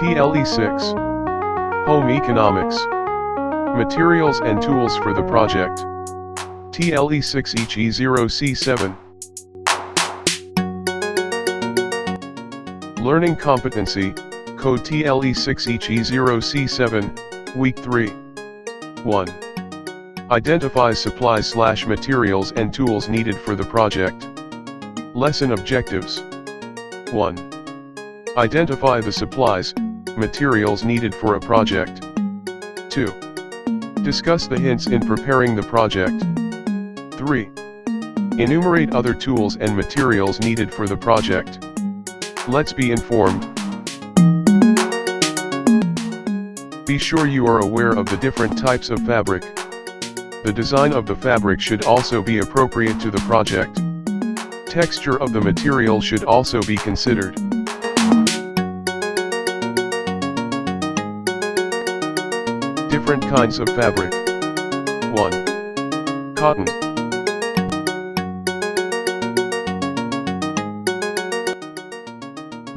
TLE6. Home Economics. Materials and Tools for the project. TLE6HE-0c-7. Learning Competency, Code TLE6HE-0c-7, Week 3. 1. Identify supplies/materials and tools needed for the project. Lesson Objectives. 1. Identify the supplies, materials needed for a project. 2. Discuss the hints in preparing the project. 3. Enumerate other tools and materials needed for the project. Let's be informed. Be sure you are aware of the different types of fabric. The design of the fabric should also be appropriate to the project. Texture of the material should also be considered. Different kinds of fabric. 1. Cotton.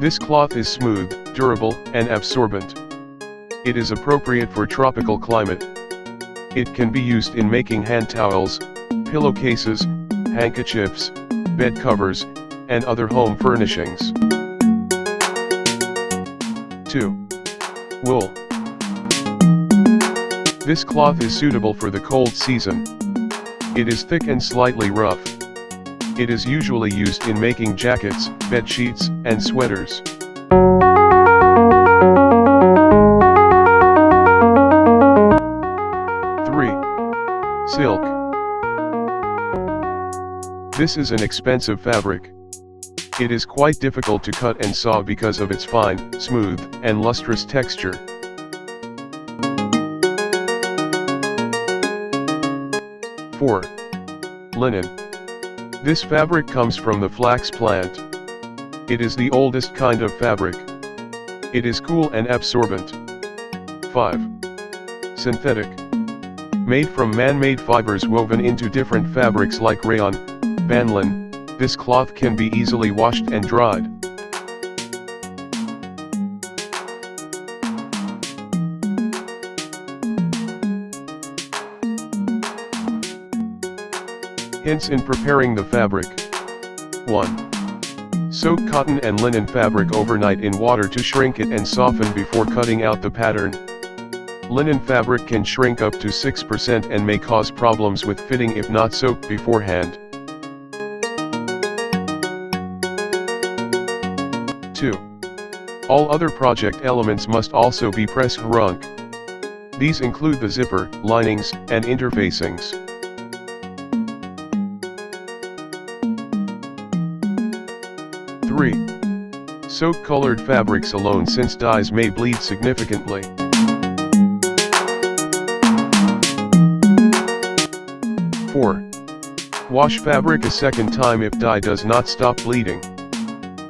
This cloth is smooth, durable, and absorbent. It is appropriate for tropical climate. It can be used in making hand towels, pillowcases, handkerchiefs, bed covers, and other home furnishings. 2. Wool. This cloth is suitable for the cold season. It is thick and slightly rough. It is usually used in making jackets, bed sheets, and sweaters. 3. Silk. This is an expensive fabric. It is quite difficult to cut and sew because of its fine, smooth, and lustrous texture. 4. Linen. This fabric comes from the flax plant. It is the oldest kind of fabric. It is cool and absorbent. 5. Synthetic. Made from man-made fibers woven into different fabrics like rayon, banlin, this cloth can be easily washed and dried. Hints in preparing the fabric. 1. Soak cotton and linen fabric overnight in water to shrink it and soften before cutting out the pattern. Linen fabric can shrink up to 6% and may cause problems with fitting if not soaked beforehand. 2. All other project elements must also be press-shrunk. These include the zipper, linings, and interfacings. 3. Soak colored fabrics alone since dyes may bleed significantly. 4. Wash fabric a second time if dye does not stop bleeding.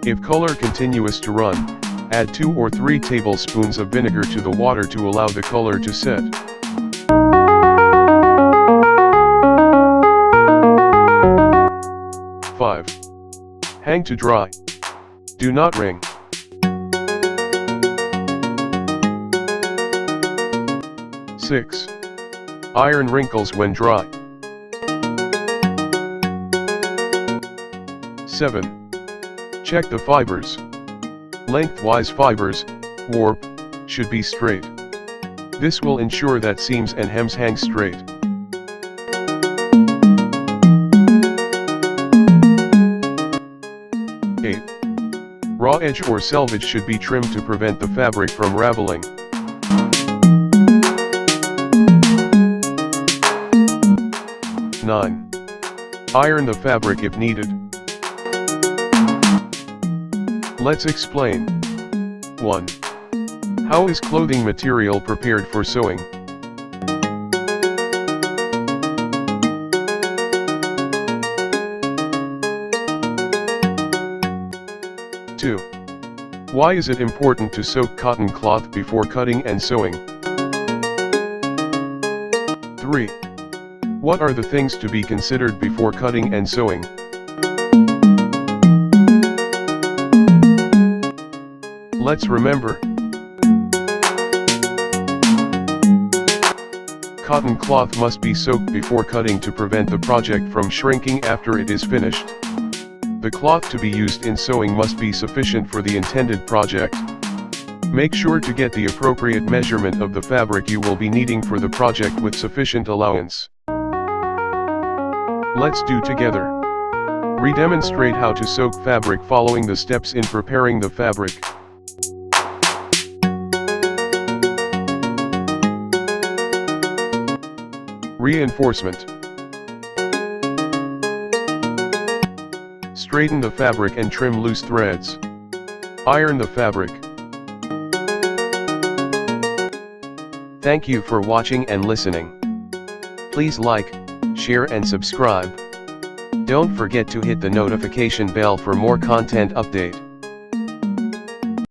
If color continues to run, add 2 or 3 tablespoons of vinegar to the water to allow the color to set. 5. Hang to dry. Do not wring. 6. Iron wrinkles when dry. 7. Check the fibers. Lengthwise fibers, warp, should be straight. This will ensure that seams and hems hang straight. 8. Raw edge or selvage should be trimmed to prevent the fabric from raveling. 9. Iron the fabric if needed. Let's explain. 1. How is clothing material prepared for sewing? 2. Why is it important to soak cotton cloth before cutting and sewing? 3. What are the things to be considered before cutting and sewing? Let's remember. cotton cloth must be soaked before cutting to prevent the project from shrinking after it is finished. The cloth to be used in sewing must be sufficient for the intended project. Make sure to get the appropriate measurement of the fabric you will be needing for the project with sufficient allowance. Let's do together. Redemonstrate how to soak fabric following the steps in preparing the fabric. Reinforcement. Straighten the fabric and trim loose threads. Iron the fabric. Thank you for watching and listening. Please like, share and subscribe. Don't forget to hit the notification bell for more content update.